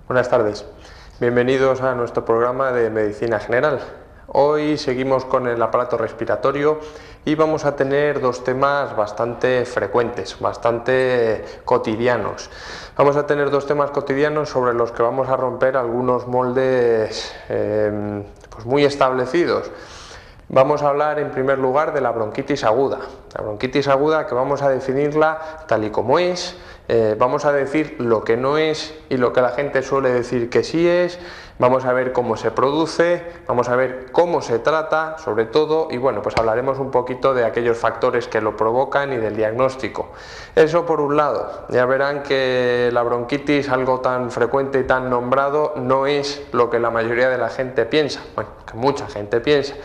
Buenas tardes, bienvenidos a nuestro programa de Medicina General. Hoy seguimos con el aparato respiratorio y vamos a tener dos temas bastante frecuentes, bastante cotidianos. Vamos a tener dos temas cotidianos sobre los que vamos a romper algunos moldes pues muy establecidos. Vamos a hablar en primer lugar de la bronquitis aguda. La bronquitis aguda, que vamos a definirla tal y como es, vamos a decir lo que no es y lo que la gente suele decir que sí es, vamos a ver cómo se produce, vamos a ver cómo se trata, sobre todo, y bueno, pues hablaremos un poquito de aquellos factores que lo provocan y del diagnóstico. Eso por un lado. Ya verán que la bronquitis, algo tan frecuente y tan nombrado, no es lo que la mayoría de la gente piensa, bueno, que mucha gente piensa.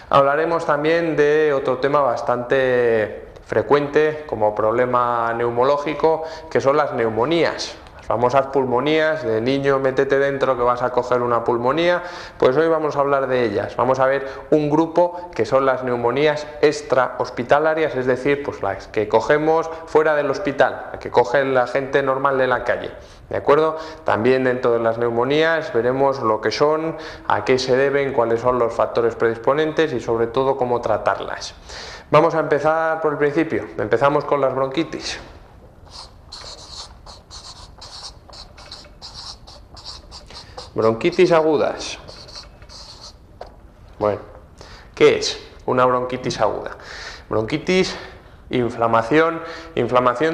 Hablaremos también de otro tema bastante frecuente como problema neumológico, que son las neumonías. Las famosas pulmonías, de niño métete dentro que vas a coger una pulmonía, pues hoy vamos a hablar de ellas. Vamos a ver un grupo que son las neumonías extrahospitalarias, es decir, pues las que cogemos fuera del hospital, las que coge la gente normal de la calle. ¿De acuerdo? También dentro de las neumonías veremos lo que son, a qué se deben, cuáles son los factores predisponentes y sobre todo cómo tratarlas. Vamos a empezar por el principio. Empezamos con las bronquitis. Bronquitis agudas. Bueno, ¿qué es una bronquitis aguda? Bronquitis, inflamación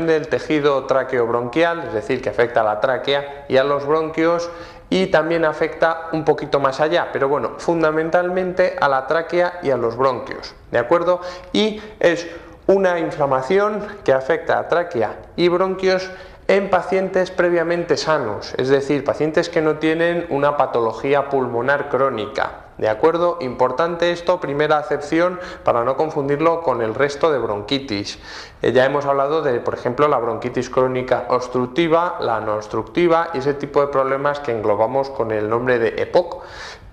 del tejido tráqueo-bronquial, es decir, que afecta a la tráquea y a los bronquios, y también afecta un poquito más allá, pero bueno, fundamentalmente a la tráquea y a los bronquios, ¿de acuerdo? Y es una inflamación que afecta a tráquea y bronquios en pacientes previamente sanos, es decir, pacientes que no tienen una patología pulmonar crónica. ¿De acuerdo? Importante esto, primera acepción, para no confundirlo con el resto de bronquitis. Ya hemos hablado de, por ejemplo, la bronquitis crónica obstructiva, la no obstructiva y ese tipo de problemas que englobamos con el nombre de EPOC.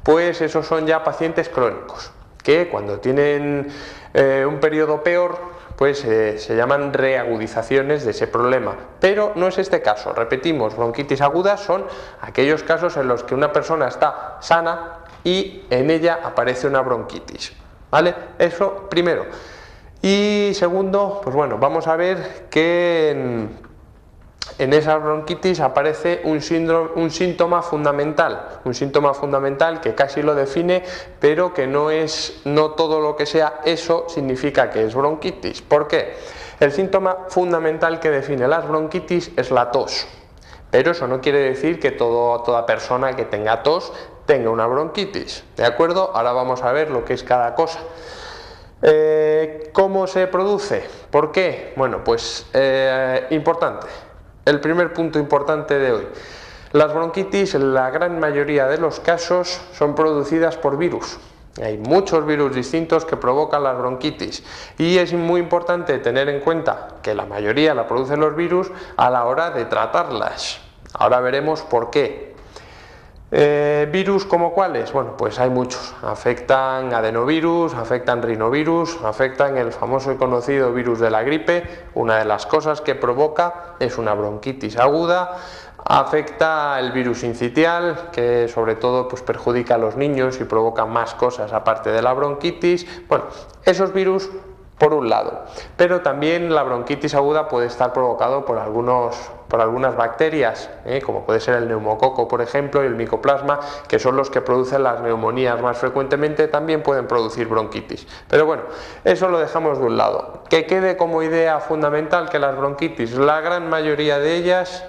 Pues esos son ya pacientes crónicos, que cuando tienen un periodo peor, pues se llaman reagudizaciones de ese problema, pero no es este caso. Repetimos, bronquitis agudas son aquellos casos en los que una persona está sana y en ella aparece una bronquitis, ¿vale? Eso primero. Y segundo, pues bueno, vamos a ver que en esa bronquitis aparece un síntoma fundamental que casi lo define, pero que no todo lo que sea eso significa que es bronquitis. ¿Por qué? El síntoma fundamental que define las bronquitis es la tos, pero eso no quiere decir que toda persona que tenga tos tenga una bronquitis, ¿de acuerdo? Ahora vamos a ver lo que es cada cosa. ¿Cómo se produce? ¿Por qué? Bueno, pues importante. El primer punto importante de hoy. Las bronquitis, en la gran mayoría de los casos, son producidas por virus. Hay muchos virus distintos que provocan las bronquitis y es muy importante tener en cuenta que la mayoría la producen los virus a la hora de tratarlas. Ahora veremos por qué. ¿Virus como cuáles? Bueno, pues hay muchos. Afectan adenovirus, afectan rinovirus, afectan el famoso y conocido virus de la gripe. Una de las cosas que provoca es una bronquitis aguda. Afecta el virus sincitial, que sobre todo pues perjudica a los niños y provoca más cosas aparte de la bronquitis. Bueno, esos virus por un lado, pero también la bronquitis aguda puede estar provocado por algunas bacterias, como puede ser el neumococo, por ejemplo, y el micoplasma, que son los que producen las neumonías más frecuentemente, también pueden producir bronquitis. Pero bueno, eso lo dejamos de un lado. Que quede como idea fundamental que las bronquitis, la gran mayoría de ellas,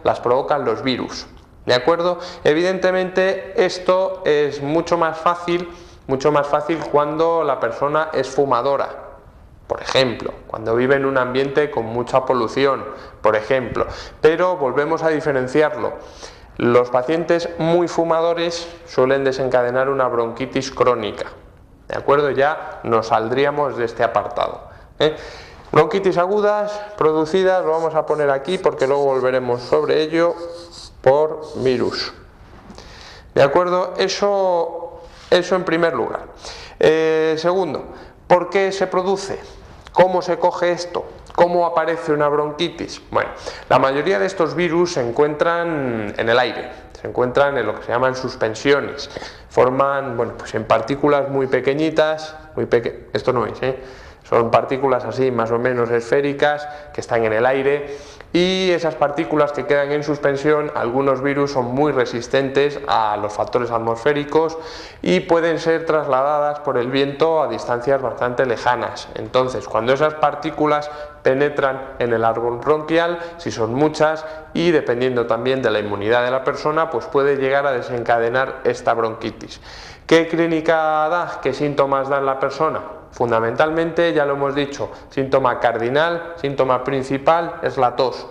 las provocan los virus, ¿de acuerdo? Evidentemente esto es mucho más fácil cuando la persona es fumadora, por ejemplo, cuando vive en un ambiente con mucha polución, por ejemplo, pero volvemos a diferenciarlo. Los pacientes muy fumadores suelen desencadenar una bronquitis crónica, ¿de acuerdo? Ya nos saldríamos de este apartado, Bronquitis agudas producidas, lo vamos a poner aquí porque luego volveremos sobre ello, por virus, ¿de acuerdo? Eso en primer lugar. Segundo, ¿por qué se produce? ¿Cómo se coge esto? ¿Cómo aparece una bronquitis? Bueno, la mayoría de estos virus se encuentran en el aire, se encuentran en lo que se llaman suspensiones, forman, bueno, pues en partículas muy pequeñitas, esto no es, son partículas así más o menos esféricas que están en el aire, y esas partículas que quedan en suspensión, algunos virus son muy resistentes a los factores atmosféricos y pueden ser trasladadas por el viento a distancias bastante lejanas. Entonces, cuando esas partículas penetran en el árbol bronquial, si son muchas, y dependiendo también de la inmunidad de la persona, pues puede llegar a desencadenar esta bronquitis. ¿Qué clínica da? ¿Qué síntomas da en la persona? Fundamentalmente, ya lo hemos dicho, síntoma cardinal, síntoma principal es la tos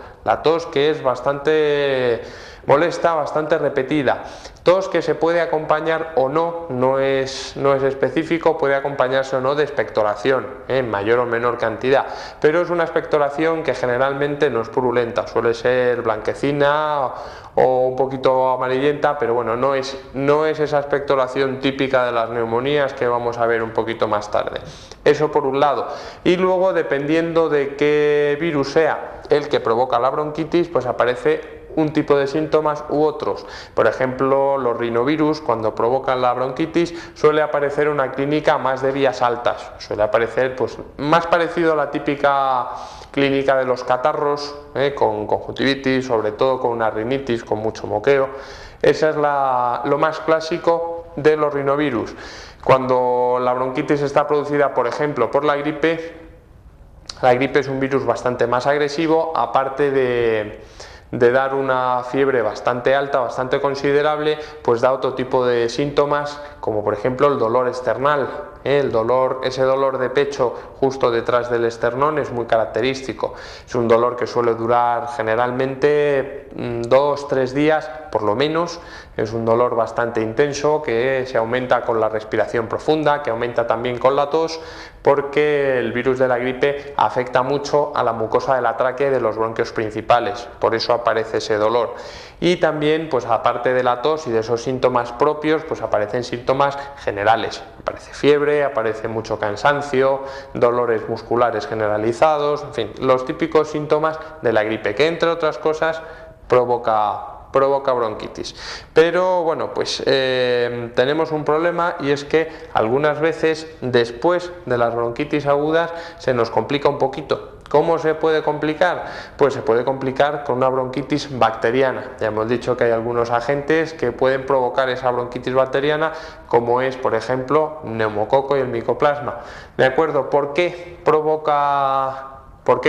que es bastante molesta, bastante repetida. Tos que se puede acompañar o no es específico, puede acompañarse o no de expectoración, en mayor o menor cantidad, pero es una expectoración que generalmente no es purulenta, suele ser blanquecina o un poquito amarillenta, pero bueno, no es esa expectoración típica de las neumonías que vamos a ver un poquito más tarde. Eso por un lado. Y luego, dependiendo de qué virus sea el que provoca la bronquitis, pues aparece un tipo de síntomas u otros. Por ejemplo, los rinovirus, cuando provocan la bronquitis, suele aparecer una clínica más de vías altas, suele aparecer pues más parecido a la típica clínica de los catarros, con conjuntivitis, sobre todo con una rinitis, con mucho moqueo. Esa es lo más clásico de los rinovirus. Cuando la bronquitis está producida, por ejemplo, por la gripe es un virus bastante más agresivo, aparte de dar una fiebre bastante alta, bastante considerable, pues da otro tipo de síntomas, como por ejemplo el dolor esternal. Ese dolor de pecho justo detrás del esternón es muy característico. Es un dolor que suele durar generalmente 2-3 días, por lo menos. Es un dolor bastante intenso que se aumenta con la respiración profunda, que aumenta también con la tos, porque el virus de la gripe afecta mucho a la mucosa de la tráquea y de los bronquios principales, por eso aparece ese dolor. Y también, pues aparte de la tos y de esos síntomas propios, pues aparecen síntomas generales. Aparece fiebre, aparece mucho cansancio, dolores musculares generalizados, en fin, los típicos síntomas de la gripe, que entre otras cosas provoca bronquitis. Pero bueno, pues tenemos un problema, y es que algunas veces después de las bronquitis agudas se nos complica un poquito. ¿Cómo se puede complicar? Pues se puede complicar con una bronquitis bacteriana. Ya hemos dicho que hay algunos agentes que pueden provocar esa bronquitis bacteriana, como es, por ejemplo, neumococo y el micoplasma. ¿De acuerdo? ¿Por qué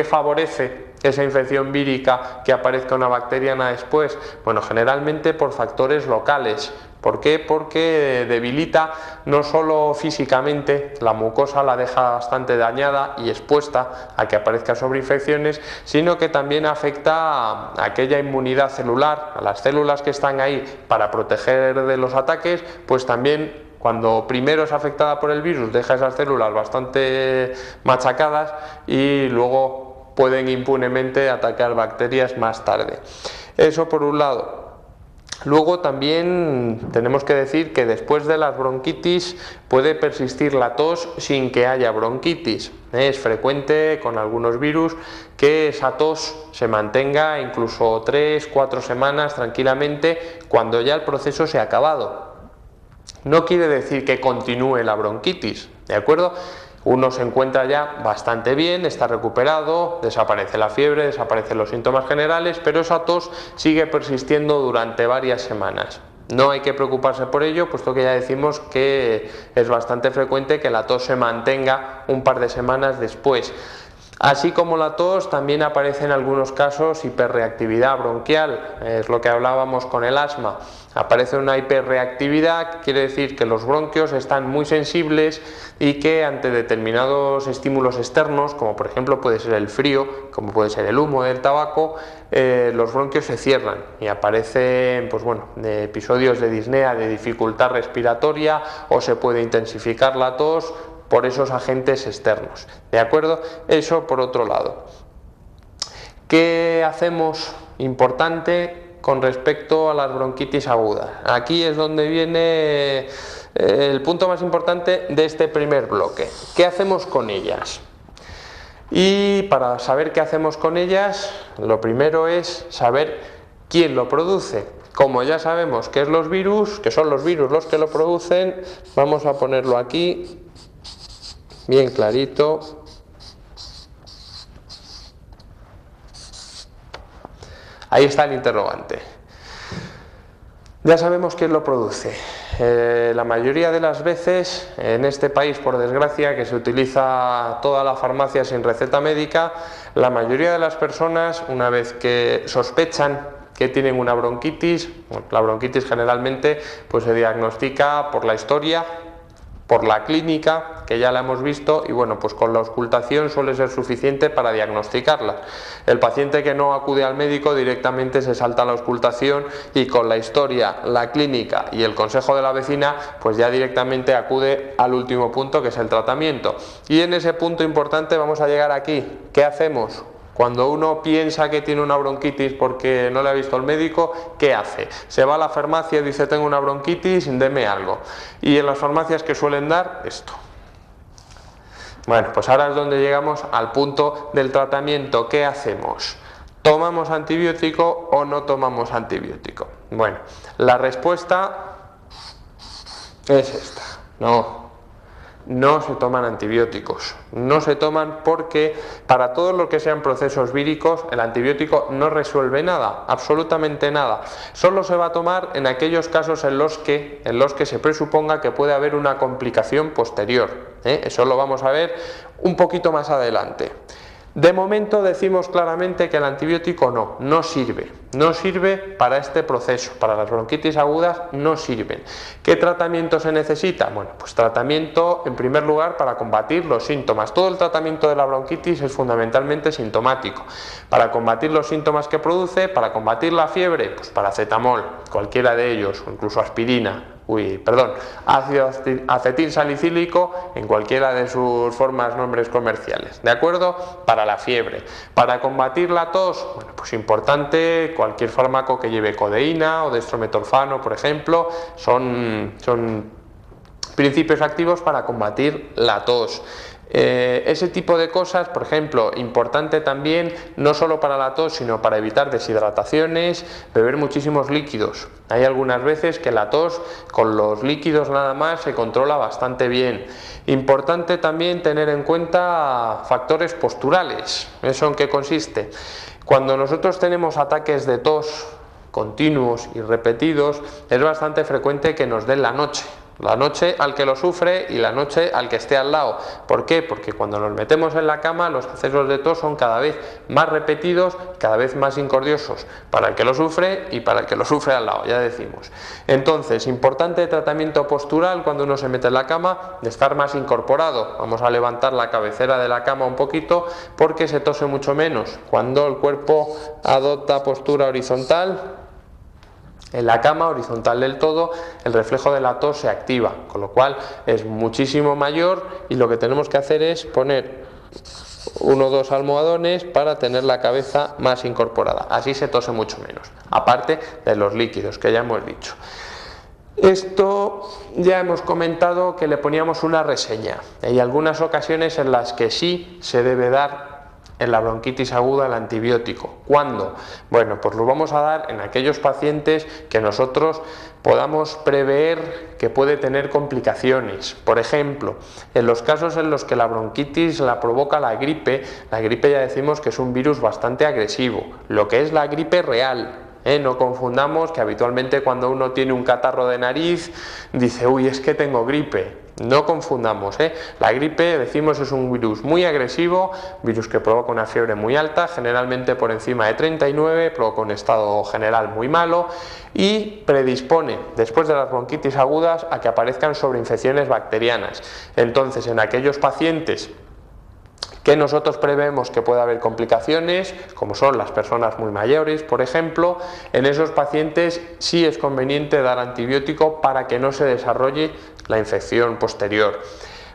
favorece esa infección vírica que aparezca una bacteriana después? Bueno, generalmente por factores locales. ¿Por qué? Porque debilita no solo físicamente, la mucosa la deja bastante dañada y expuesta a que aparezcan sobreinfecciones, sino que también afecta a aquella inmunidad celular, a las células que están ahí para proteger de los ataques, pues también cuando primero es afectada por el virus deja esas células bastante machacadas y luego pueden impunemente atacar bacterias más tarde. Eso por un lado. Luego también tenemos que decir que después de las bronquitis puede persistir la tos sin que haya bronquitis. Es frecuente con algunos virus que esa tos se mantenga incluso 3-4 semanas tranquilamente cuando ya el proceso se ha acabado. No quiere decir que continúe la bronquitis, ¿de acuerdo? Uno se encuentra ya bastante bien, está recuperado, desaparece la fiebre, desaparecen los síntomas generales, pero esa tos sigue persistiendo durante varias semanas. No hay que preocuparse por ello, puesto que ya decimos que es bastante frecuente que la tos se mantenga un par de semanas después. Así como la tos, también aparece en algunos casos hiperreactividad bronquial, es lo que hablábamos con el asma. Aparece una hiperreactividad, quiere decir que los bronquios están muy sensibles y que ante determinados estímulos externos, como por ejemplo puede ser el frío, como puede ser el humo del tabaco, los bronquios se cierran y aparecen pues bueno, episodios de disnea, de dificultad respiratoria, o se puede intensificar la tos por esos agentes externos, ¿de acuerdo? Eso por otro lado. ¿Qué hacemos importante con respecto a las bronquitis agudas? Aquí es donde viene el punto más importante de este primer bloque. ¿Qué hacemos con ellas? Y para saber qué hacemos con ellas, lo primero es saber quién lo produce. Como ya sabemos que son los virus los que lo producen, vamos a ponerlo aquí bien clarito. Ahí está el interrogante. Ya sabemos quién lo produce. La mayoría de las veces en este país, por desgracia, que se utiliza toda la farmacia sin receta médica, la mayoría de las personas, una vez que sospechan que tienen una bronquitis, la bronquitis generalmente pues se diagnostica por la historia, por la clínica, que ya la hemos visto, y bueno, pues con la auscultación suele ser suficiente para diagnosticarla. El paciente que no acude al médico directamente se salta la auscultación y con la historia, la clínica y el consejo de la vecina, pues ya directamente acude al último punto, que es el tratamiento. Y en ese punto importante vamos a llegar aquí. ¿Qué hacemos? Cuando uno piensa que tiene una bronquitis porque no le ha visto el médico, ¿qué hace? Se va a la farmacia y dice: tengo una bronquitis, deme algo. Y en las farmacias, ¿qué suelen dar? Esto. Bueno, pues ahora es donde llegamos al punto del tratamiento. ¿Qué hacemos? ¿Tomamos antibiótico o no tomamos antibiótico? Bueno, la respuesta es esta. No se toman antibióticos, no se toman porque para todo lo que sean procesos víricos el antibiótico no resuelve nada, absolutamente nada. Solo se va a tomar en aquellos casos en los que se presuponga que puede haber una complicación posterior. Eso lo vamos a ver un poquito más adelante. De momento decimos claramente que el antibiótico no sirve para este proceso, para las bronquitis agudas no sirven. ¿Qué tratamiento se necesita? Bueno, pues tratamiento en primer lugar para combatir los síntomas. Todo el tratamiento de la bronquitis es fundamentalmente sintomático. Para combatir los síntomas que produce, para combatir la fiebre, pues paracetamol, cualquiera de ellos, o incluso aspirina. Ácido acetilsalicílico en cualquiera de sus formas, nombres comerciales, ¿de acuerdo? Para la fiebre. Para combatir la tos, bueno, pues importante, cualquier fármaco que lleve codeína o dextrometorfano, por ejemplo, son principios activos para combatir la tos. Ese tipo de cosas, por ejemplo, importante también, no solo para la tos, sino para evitar deshidrataciones, beber muchísimos líquidos. Hay algunas veces que la tos con los líquidos nada más se controla bastante bien. Importante también tener en cuenta factores posturales. ¿Eso en qué consiste? Cuando nosotros tenemos ataques de tos continuos y repetidos, es bastante frecuente que nos den la noche. La noche al que lo sufre y la noche al que esté al lado. ¿Por qué? Porque cuando nos metemos en la cama los accesos de tos son cada vez más repetidos, cada vez más incordiosos para el que lo sufre y para el que lo sufre al lado, ya decimos. Entonces, importante tratamiento postural cuando uno se mete en la cama, de estar más incorporado. Vamos a levantar la cabecera de la cama un poquito porque se tose mucho menos. Cuando el cuerpo adopta postura horizontal, en la cama, horizontal del todo, el reflejo de la tos se activa, con lo cual es muchísimo mayor y lo que tenemos que hacer es poner 1 o 2 almohadones para tener la cabeza más incorporada. Así se tose mucho menos, aparte de los líquidos que ya hemos dicho. Esto ya hemos comentado que le poníamos una reseña. Hay algunas ocasiones en las que sí se debe dar en la bronquitis aguda el antibiótico. ¿Cuándo? Bueno, pues lo vamos a dar en aquellos pacientes que nosotros podamos prever que puede tener complicaciones. Por ejemplo, en los casos en los que la bronquitis la provoca la gripe ya decimos que es un virus bastante agresivo, lo que es la gripe real. No confundamos que habitualmente cuando uno tiene un catarro de nariz dice: uy, es que tengo gripe. No confundamos, La gripe, decimos, es un virus muy agresivo, virus que provoca una fiebre muy alta, generalmente por encima de 39, provoca un estado general muy malo y predispone, después de las bronquitis agudas, a que aparezcan sobreinfecciones bacterianas. Entonces, en aquellos pacientes que nosotros prevemos que pueda haber complicaciones, como son las personas muy mayores, por ejemplo, en esos pacientes sí es conveniente dar antibiótico para que no se desarrolle la infección posterior.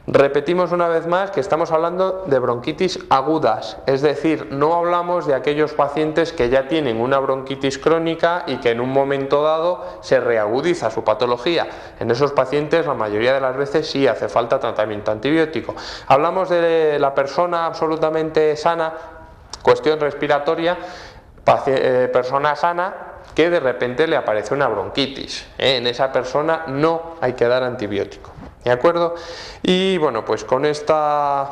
Repetimos una vez más que estamos hablando de bronquitis agudas, es decir, no hablamos de aquellos pacientes que ya tienen una bronquitis crónica y que en un momento dado se reagudiza su patología. En esos pacientes la mayoría de las veces sí hace falta tratamiento antibiótico. Hablamos de la persona absolutamente sana, cuestión respiratoria, persona sana que de repente le aparece una bronquitis. En esa persona no hay que dar antibiótico. ¿De acuerdo? Y bueno, pues con esta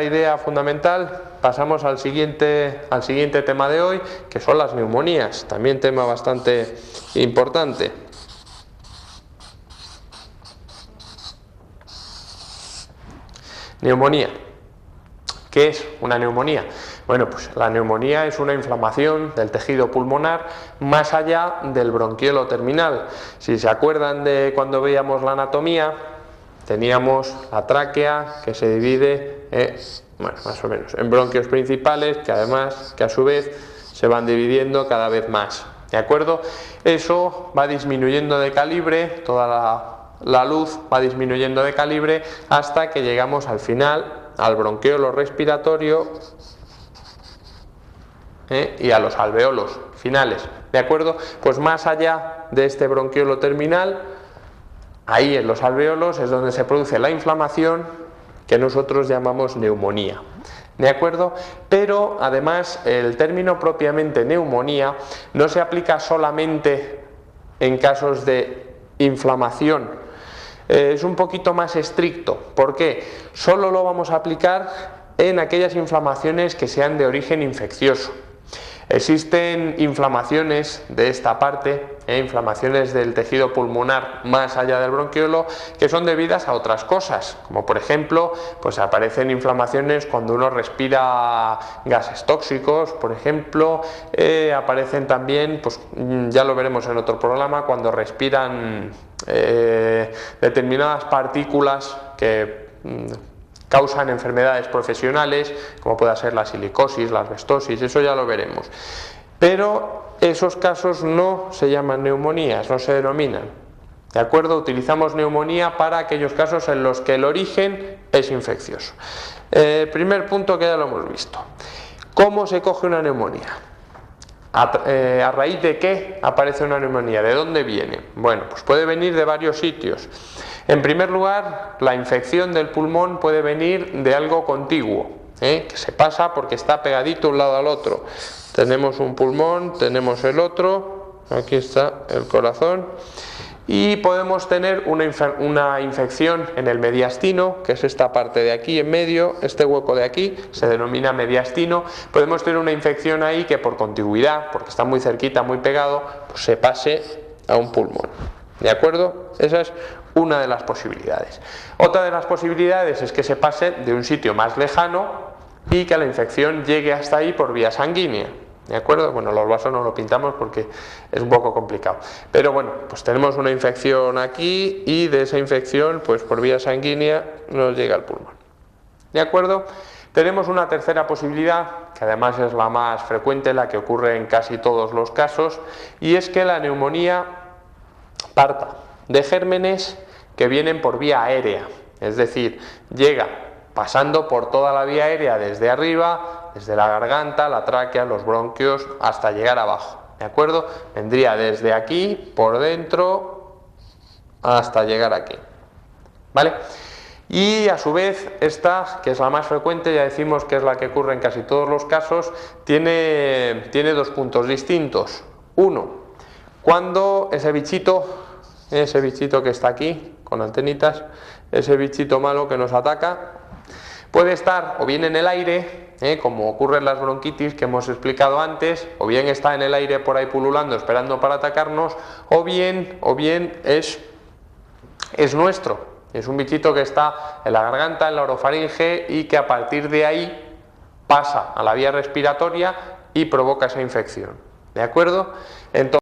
idea fundamental pasamos al siguiente tema de hoy, que son las neumonías, también tema bastante importante. Neumonía. ¿Qué es una neumonía? Bueno, pues la neumonía es una inflamación del tejido pulmonar más allá del bronquiolo terminal. Si se acuerdan de cuando veíamos la anatomía, teníamos la tráquea que se divide, bueno, más o menos, en bronquios principales que a su vez se van dividiendo cada vez más. ¿De acuerdo? Eso va disminuyendo de calibre, toda la luz va disminuyendo de calibre hasta que llegamos al final, al bronquiolo respiratorio y a los alveolos finales. ¿De acuerdo? Pues más allá de este bronquiolo terminal, ahí en los alveolos es donde se produce la inflamación que nosotros llamamos neumonía. ¿De acuerdo? Pero además el término propiamente neumonía no se aplica solamente en casos de inflamación. Es un poquito más estricto. ¿Por qué? Solo lo vamos a aplicar en aquellas inflamaciones que sean de origen infeccioso. Existen inflamaciones de esta parte, inflamaciones del tejido pulmonar más allá del bronquiolo, que son debidas a otras cosas, como por ejemplo, pues aparecen inflamaciones cuando uno respira gases tóxicos, por ejemplo, aparecen también, pues ya lo veremos en otro programa, cuando respiran determinadas partículas que causan enfermedades profesionales, como pueda ser la silicosis, la asbestosis, eso ya lo veremos. Pero esos casos no se llaman neumonías, no se denominan. ¿De acuerdo? Utilizamos neumonía para aquellos casos en los que el origen es infeccioso. Primer punto que ya lo hemos visto. ¿Cómo se coge una neumonía? ¿A raíz de qué aparece una neumonía? ¿De dónde viene? Bueno, pues puede venir de varios sitios. En primer lugar, la infección del pulmón puede venir de algo contiguo, que se pasa porque está pegadito un lado al otro. Tenemos un pulmón, tenemos el otro, aquí está el corazón, y podemos tener una infección en el mediastino, que es esta parte de aquí en medio, este hueco de aquí, se denomina mediastino. Podemos tener una infección ahí que por contigüidad, porque está muy cerquita, muy pegado, pues se pase a un pulmón. ¿De acuerdo? Esa es una de las posibilidades. Otra de las posibilidades es que se pase de un sitio más lejano y que la infección llegue hasta ahí por vía sanguínea. ¿De acuerdo? Bueno, los vasos no lo pintamos porque es un poco complicado. Pero bueno, pues tenemos una infección aquí y de esa infección, pues por vía sanguínea nos llega al pulmón. ¿De acuerdo? Tenemos una tercera posibilidad, que además es la más frecuente, la que ocurre en casi todos los casos, y es que la neumonía parta de gérmenes que vienen por vía aérea, es decir, llega pasando por toda la vía aérea desde arriba, desde la garganta, la tráquea, los bronquios, hasta llegar abajo, ¿de acuerdo? Vendría desde aquí, por dentro, hasta llegar aquí, ¿vale? Y a su vez esta, que es la más frecuente, ya decimos que es la que ocurre en casi todos los casos, tiene dos puntos distintos. Uno, cuando ese bichito que está aquí, con antenitas, ese bichito malo que nos ataca, puede estar o bien en el aire, como ocurre en las bronquitis que hemos explicado antes, o bien está en el aire por ahí pululando esperando para atacarnos, o bien es nuestro, es un bichito que está en la garganta, en la orofaringe y que a partir de ahí pasa a la vía respiratoria y provoca esa infección. ¿De acuerdo? Entonces,